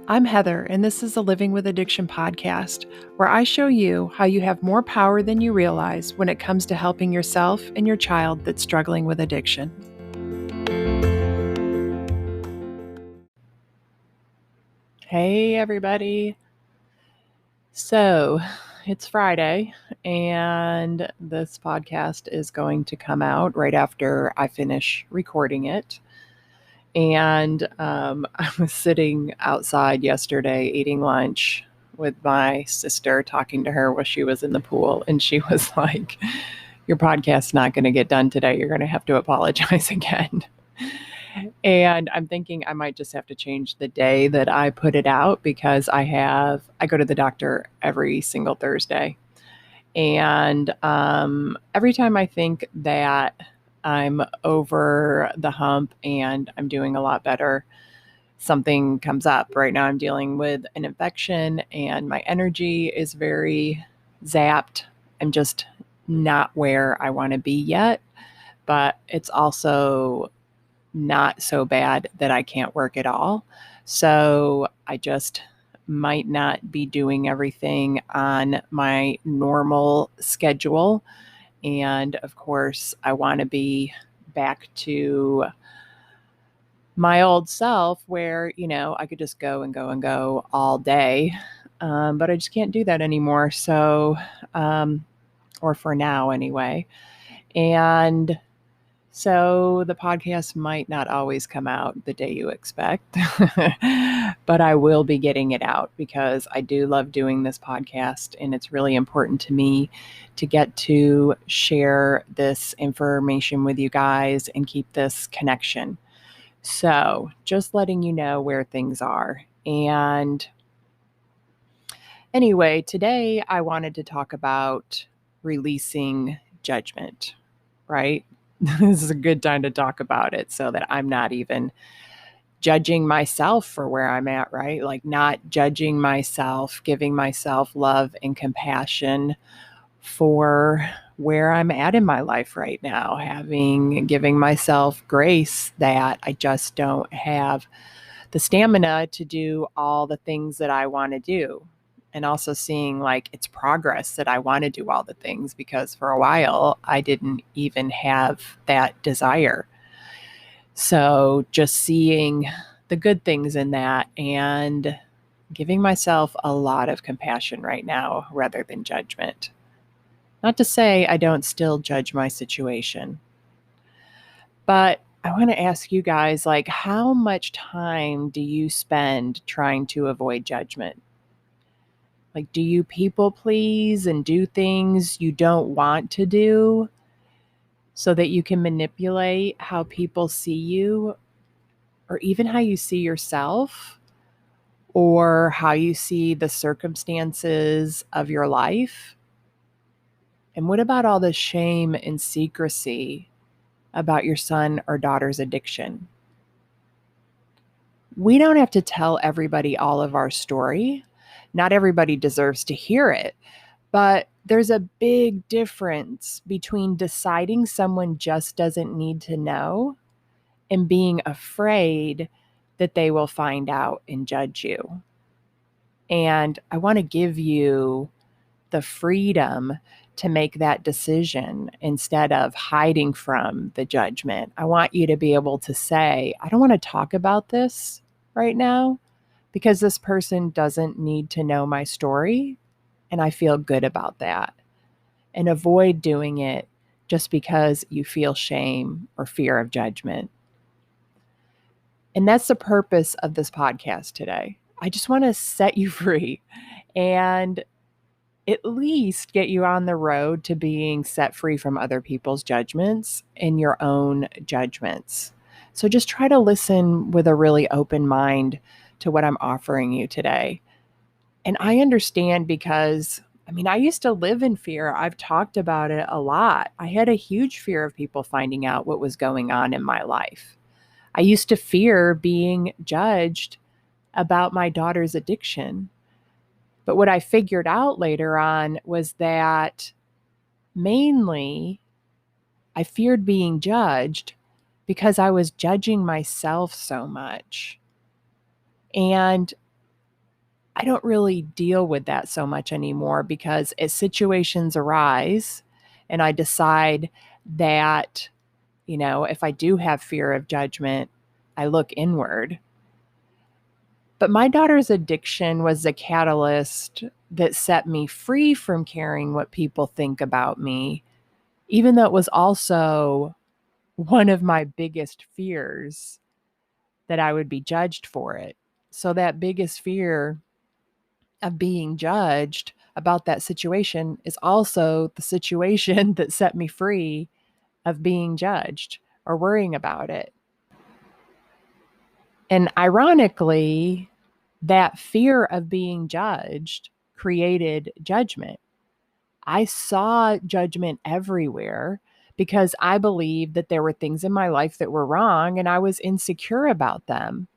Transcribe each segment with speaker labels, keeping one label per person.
Speaker 1: I'm Heather, and this is the Living with Addiction podcast, where I show you how you have more power than you realize when it comes to helping yourself and your child that's struggling with addiction. Hey, everybody. So, it's Friday, and this podcast is going to come out right after I finish recording it. And I was sitting outside yesterday eating lunch with my sister, talking to her while she was in the pool. And she was like, "Your podcast's not going to get done today. You're going to have to apologize again." And I'm thinking I might just have to change the day that I put it out because I go to the doctor every single Thursday. And every time I think that I'm over the hump and I'm doing a lot better, something comes up. Right now, I'm dealing with an infection and my energy is very zapped. I'm just not where I want to be yet, but it's also not so bad that I can't work at all. So I just might not be doing everything on my normal schedule. And of course, I want to be back to my old self where, I could just go and go and go all day. But I just can't do that anymore. So, or for now anyway. And so the podcast might not always come out the day you expect, but I will be getting it out because I do love doing this podcast and it's really important to me to get to share this information with you guys and keep this connection. So just letting you know where things are. And anyway, today I wanted to talk about releasing judgment, right? This is a good time to talk about it so that I'm not even judging myself for where I'm at, right? Like not judging myself, giving myself love and compassion for where I'm at in my life right now, giving myself grace that I just don't have the stamina to do all the things that I want to do. And also seeing like it's progress that I want to do all the things because for a while I didn't even have that desire. So just seeing the good things in that and giving myself a lot of compassion right now rather than judgment. Not to say I don't still judge my situation, but I want to ask you guys, like, how much time do you spend trying to avoid judgment? Like, do you people please and do things you don't want to do so that you can manipulate how people see you or even how you see yourself or how you see the circumstances of your life? And what about all the shame and secrecy about your son or daughter's addiction? We don't have to tell everybody all of our story. Not everybody deserves to hear it, but there's a big difference between deciding someone just doesn't need to know and being afraid that they will find out and judge you. And I want to give you the freedom to make that decision instead of hiding from the judgment. I want you to be able to say, I don't want to talk about this right now because this person doesn't need to know my story. And I feel good about that. And avoid doing it just because you feel shame or fear of judgment. And that's the purpose of this podcast today. I just want to set you free and at least get you on the road to being set free from other people's judgments and your own judgments. So just try to listen with a really open mind to what I'm offering you today. And I understand because, I used to live in fear. I've talked about it a lot. I had a huge fear of people finding out what was going on in my life. I used to fear being judged about my daughter's addiction. But what I figured out later on was that mainly I feared being judged because I was judging myself so much. And I don't really deal with that so much anymore because as situations arise and I decide that, if I do have fear of judgment, I look inward. But my daughter's addiction was the catalyst that set me free from caring what people think about me, even though it was also one of my biggest fears that I would be judged for it. So, that biggest fear of being judged about that situation is also the situation that set me free of being judged or worrying about it. And ironically, that fear of being judged created judgment. I saw judgment everywhere because I believed that there were things in my life that were wrong and I was insecure about them.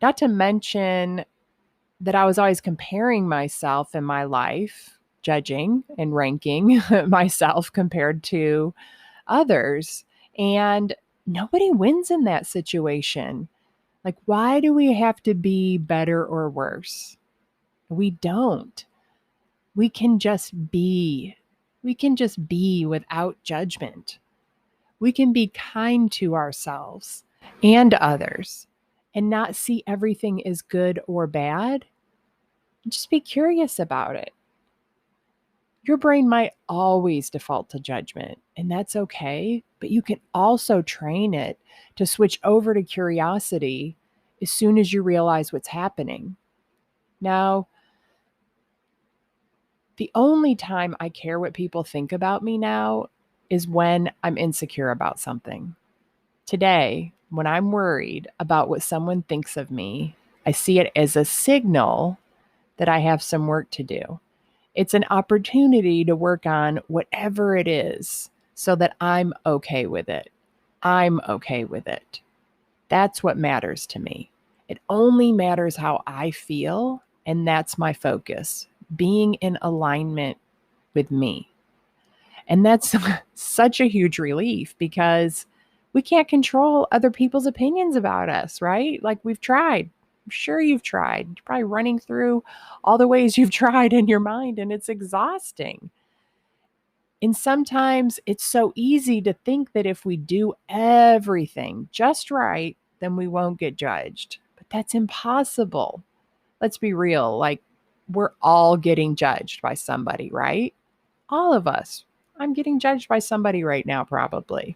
Speaker 1: Not to mention that I was always comparing myself in my life, judging and ranking myself compared to others. And nobody wins in that situation. Like, why do we have to be better or worse? We don't. We can just be. We can just be without judgment. We can be kind to ourselves and others and not see everything as good or bad. Just be curious about it. Your brain might always default to judgment, and that's okay, but you can also train it to switch over to curiosity as soon as you realize what's happening. Now, the only time I care what people think about me now is when I'm insecure about something. Today, when I'm worried about what someone thinks of me, I see it as a signal that I have some work to do. It's an opportunity to work on whatever it is so that I'm okay with it. I'm okay with it. That's what matters to me. It only matters how I feel, and that's my focus, being in alignment with me. And that's such a huge relief because we can't control other people's opinions about us, right? Like we've tried. I'm sure you've tried. You're probably running through all the ways you've tried in your mind, and it's exhausting. And sometimes it's so easy to think that if we do everything just right, then we won't get judged. But that's impossible. Let's be real. Like, we're all getting judged by somebody, right? All of us. I'm getting judged by somebody right now, probably.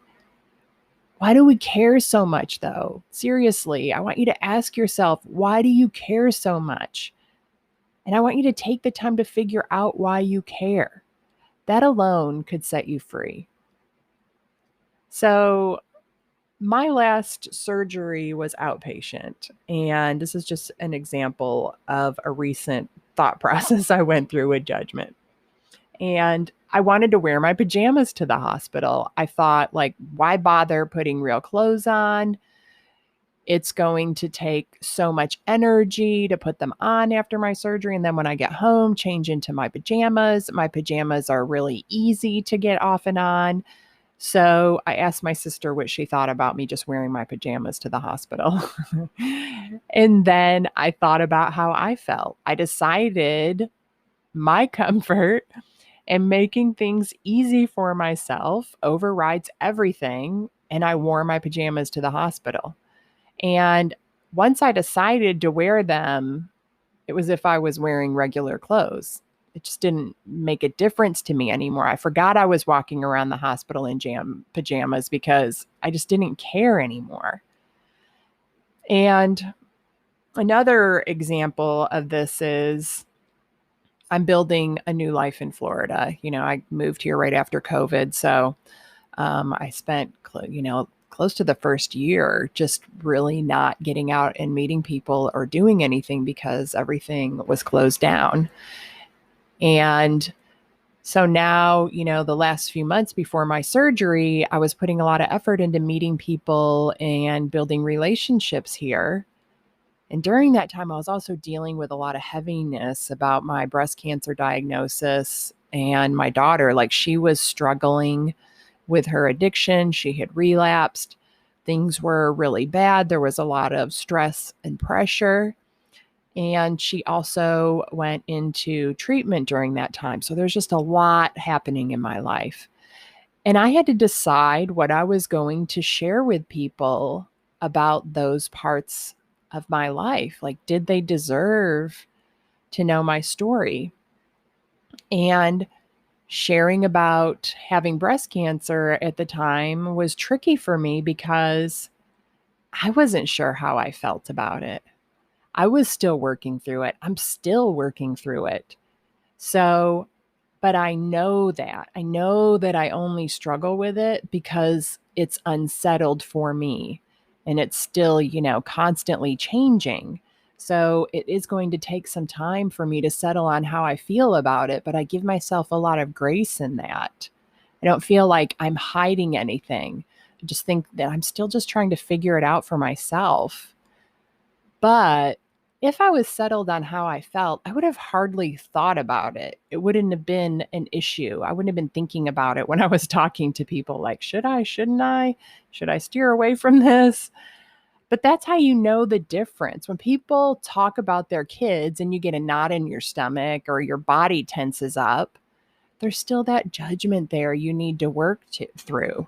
Speaker 1: Why do we care so much, though? Seriously, I want you to ask yourself, why do you care so much? And I want you to take the time to figure out why you care. That alone could set you free. So, my last surgery was outpatient. And this is just an example of a recent thought process I went through with judgment. And I wanted to wear my pajamas to the hospital. I thought, like, why bother putting real clothes on? It's going to take so much energy to put them on after my surgery. And then when I get home, change into my pajamas. My pajamas are really easy to get off and on. So I asked my sister what she thought about me just wearing my pajamas to the hospital. And then I thought about how I felt. I decided my comfort and making things easy for myself overrides everything. And I wore my pajamas to the hospital. And once I decided to wear them, it was as if I was wearing regular clothes. It just didn't make a difference to me anymore. I forgot I was walking around the hospital in pajamas because I just didn't care anymore. And another example of this is I'm building a new life in Florida. I moved here right after COVID. So I spent, close to the first year just really not getting out and meeting people or doing anything because everything was closed down. And so now, the last few months before my surgery, I was putting a lot of effort into meeting people and building relationships here. And during that time, I was also dealing with a lot of heaviness about my breast cancer diagnosis and my daughter. Like, she was struggling with her addiction. She had relapsed. Things were really bad. There was a lot of stress and pressure. And she also went into treatment during that time. So there's just a lot happening in my life. And I had to decide what I was going to share with people about those parts of my life. Like, did they deserve to know my story? And sharing about having breast cancer at the time was tricky for me because I wasn't sure how I felt about it. I was still working through it. I'm still working through it. So, but I know that. I know that I only struggle with it because it's unsettled for me and it's still, constantly changing. So it is going to take some time for me to settle on how I feel about it, but I give myself a lot of grace in that. I don't feel like I'm hiding anything. I just think that I'm still just trying to figure it out for myself. But if I was settled on how I felt, I would have hardly thought about it. It wouldn't have been an issue. I wouldn't have been thinking about it when I was talking to people like, should I, shouldn't I? Should I steer away from this? But that's how you know the difference. When people talk about their kids and you get a knot in your stomach or your body tenses up, there's still that judgment there you need to work through.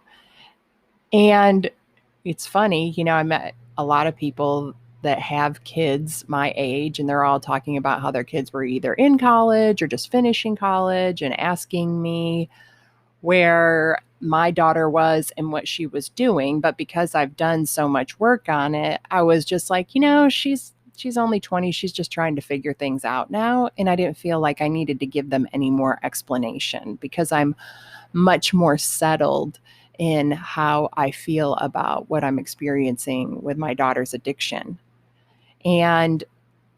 Speaker 1: And it's funny, I met a lot of people that have kids my age, and they're all talking about how their kids were either in college or just finishing college and asking me where my daughter was and what she was doing. But because I've done so much work on it, I was just like, she's only 20. She's just trying to figure things out now. And I didn't feel like I needed to give them any more explanation because I'm much more settled in how I feel about what I'm experiencing with my daughter's addiction. And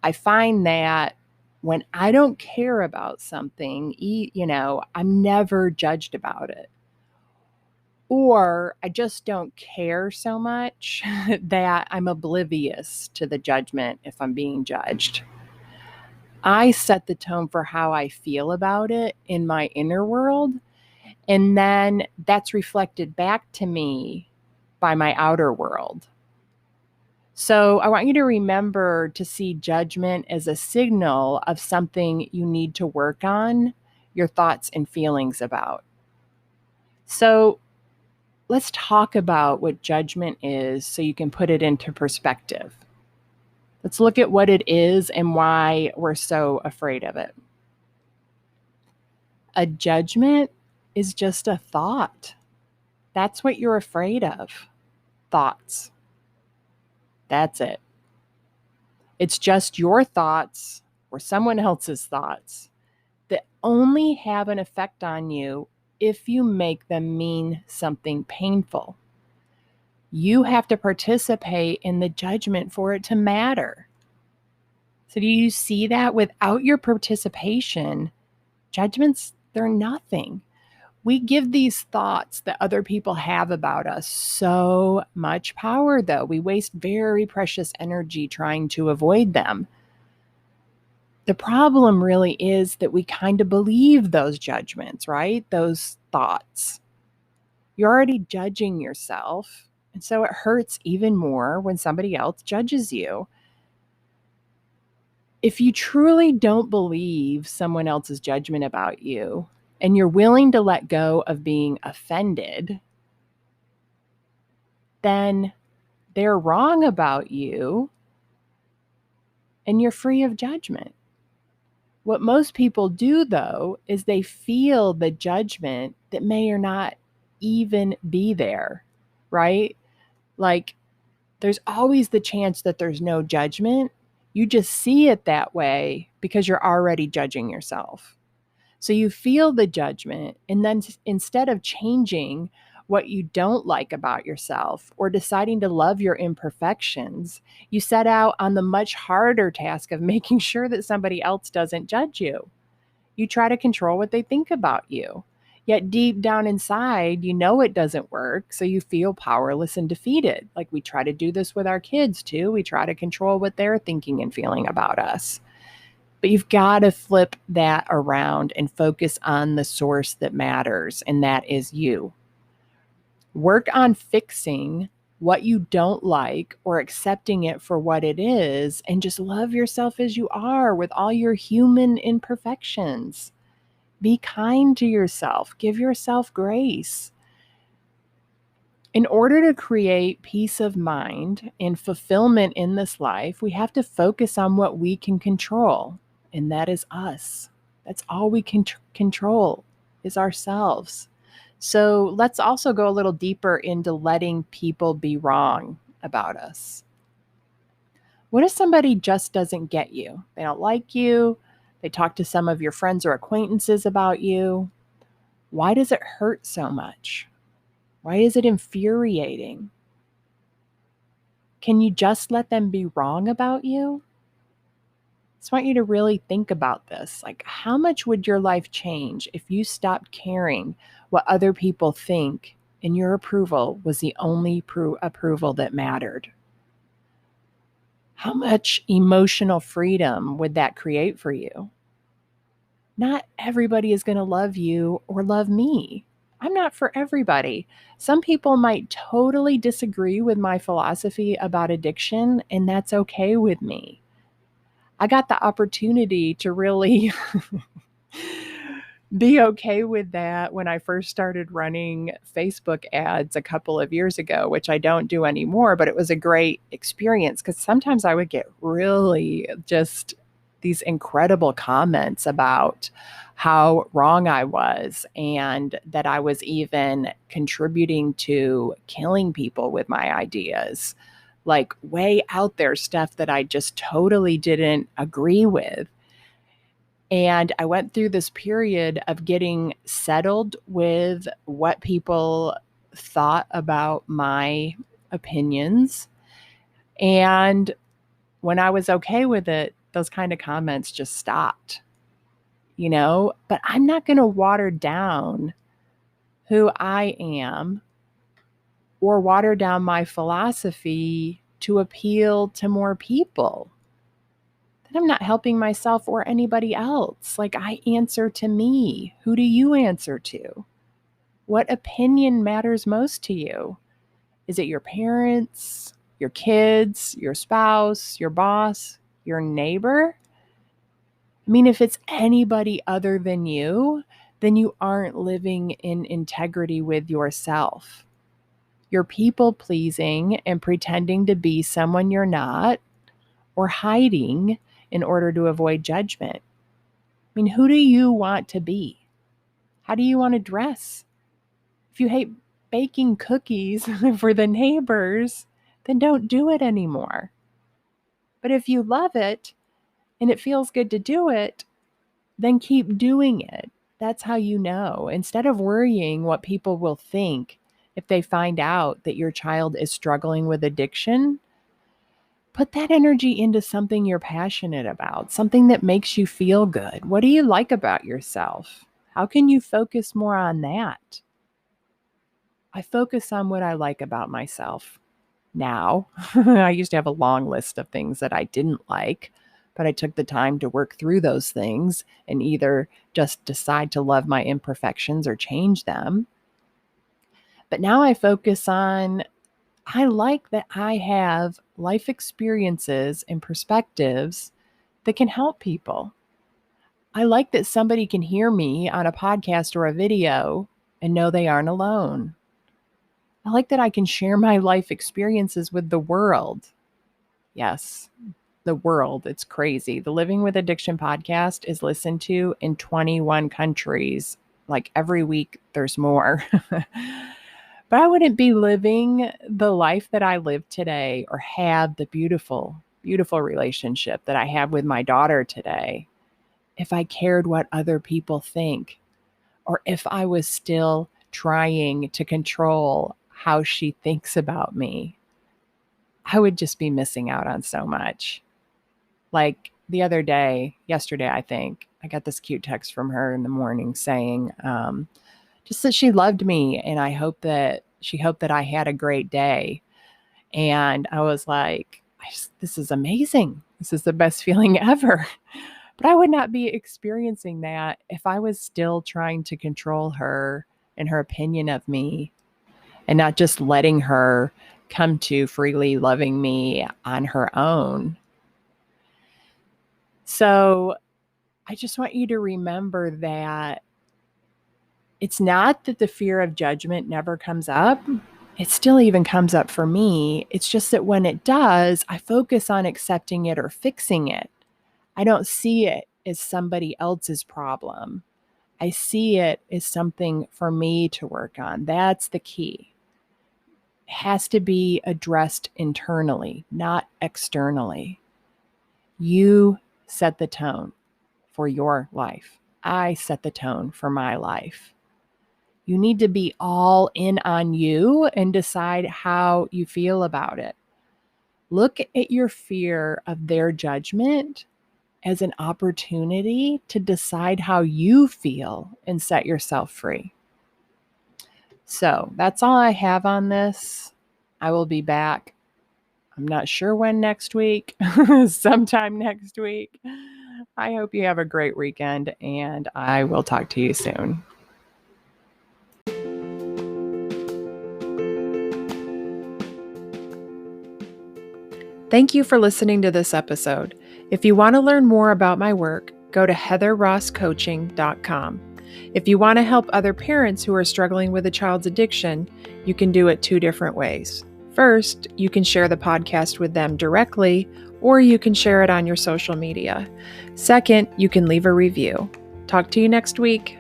Speaker 1: I find that when I don't care about something, I'm never judged about it. Or I just don't care so much that I'm oblivious to the judgment if I'm being judged. I set the tone for how I feel about it in my inner world. And then that's reflected back to me by my outer world. So I want you to remember to see judgment as a signal of something you need to work on your thoughts and feelings about. So let's talk about what judgment is so you can put it into perspective. Let's look at what it is and why we're so afraid of it. A judgment is just a thought. That's what you're afraid of. Thoughts. That's it. It's just your thoughts or someone else's thoughts that only have an effect on you if you make them mean something painful. You have to participate in the judgment for it to matter. So do you see that? Without your participation, judgments, they're nothing. We give these thoughts that other people have about us so much power, though. We waste very precious energy trying to avoid them. The problem really is that we kind of believe those judgments, right? Those thoughts. You're already judging yourself. And so it hurts even more when somebody else judges you. If you truly don't believe someone else's judgment about you, and you're willing to let go of being offended, then they're wrong about you and you're free of judgment. What most people do, though, is they feel the judgment that may or not even be there, right? Like, there's always the chance that there's no judgment. You just see it that way because you're already judging yourself. So you feel the judgment, and then instead of changing what you don't like about yourself or deciding to love your imperfections, you set out on the much harder task of making sure that somebody else doesn't judge you. You try to control what they think about you. Yet deep down inside, you know it doesn't work, so you feel powerless and defeated. Like we try to do this with our kids too. We try to control what they're thinking and feeling about us. But you've got to flip that around and focus on the source that matters, and that is you. Work on fixing what you don't like or accepting it for what it is, and just love yourself as you are with all your human imperfections. Be kind to yourself. Give yourself grace. In order to create peace of mind and fulfillment in this life, we have to focus on what we can control, and that is us. That's all we can control is ourselves. So let's also go a little deeper into letting people be wrong about us. What if somebody just doesn't get you? They don't like you. They talk to some of your friends or acquaintances about you. Why does it hurt so much? Why is it infuriating? Can you just let them be wrong about you? I just want you to really think about this. Like, how much would your life change if you stopped caring what other people think and your approval was the only approval that mattered? How much emotional freedom would that create for you? Not everybody is going to love you or love me. I'm not for everybody. Some people might totally disagree with my philosophy about addiction, and that's okay with me. I got the opportunity to really be okay with that when I first started running Facebook ads a couple of years ago, which I don't do anymore, but it was a great experience because sometimes I would get really just these incredible comments about how wrong I was and that I was even contributing to killing people with my ideas, like way out there stuff that I just totally didn't agree with. And I went through this period of getting settled with what people thought about my opinions. And when I was okay with it, those kind of comments just stopped, But I'm not going to water down who I am or water down my philosophy to appeal to more people. Then I'm not helping myself or anybody else. Like, I answer to me. Who do you answer to? What opinion matters most to you? Is it your parents, your kids, your spouse, your boss, your neighbor? I mean, if it's anybody other than you, then you aren't living in integrity with yourself. You're people pleasing and pretending to be someone you're not, or hiding in order to avoid judgment. I mean, who do you want to be? How do you want to dress? If you hate baking cookies for the neighbors, then don't do it anymore. But if you love it and it feels good to do it, then keep doing it. That's how you know. Instead of worrying what people will think if they find out that your child is struggling with addiction, put that energy into something you're passionate about, something that makes you feel good. What do you like about yourself? How can you focus more on that? I focus on what I like about myself now. I used to have a long list of things that I didn't like, but I took the time to work through those things and either just decide to love my imperfections or change them. But now I focus on, I like that I have life experiences and perspectives that can help people. I like that somebody can hear me on a podcast or a video and know they aren't alone. I like that I can share my life experiences with the world. Yes, the world. It's crazy. The Living with Addiction podcast is listened to in 21 countries. Like every week, there's more. But I wouldn't be living the life that I live today or have the beautiful, beautiful relationship that I have with my daughter today if I cared what other people think, or if I was still trying to control how she thinks about me. I would just be missing out on so much. Like yesterday, I think, I got this cute text from her in the morning saying, just that she loved me and she hoped that I had a great day. And I was like, this is amazing. This is the best feeling ever. But I would not be experiencing that if I was still trying to control her and her opinion of me and not just letting her come to freely loving me on her own. So I just want you to remember that it's not that the fear of judgment never comes up. It still even comes up for me. It's just that when it does, I focus on accepting it or fixing it. I don't see it as somebody else's problem. I see it as something for me to work on. That's the key. It has to be addressed internally, not externally. You set the tone for your life. I set the tone for my life. You need to be all in on you and decide how you feel about it. Look at your fear of their judgment as an opportunity to decide how you feel and set yourself free. So that's all I have on this. I will be back. I'm not sure when next week, sometime next week. I hope you have a great weekend, and I will talk to you soon. Thank you for listening to this episode. If you want to learn more about my work, go to heatherrosscoaching.com. If you want to help other parents who are struggling with a child's addiction, you can do it 2 different ways. First, you can share the podcast with them directly, or you can share it on your social media. Second, you can leave a review. Talk to you next week.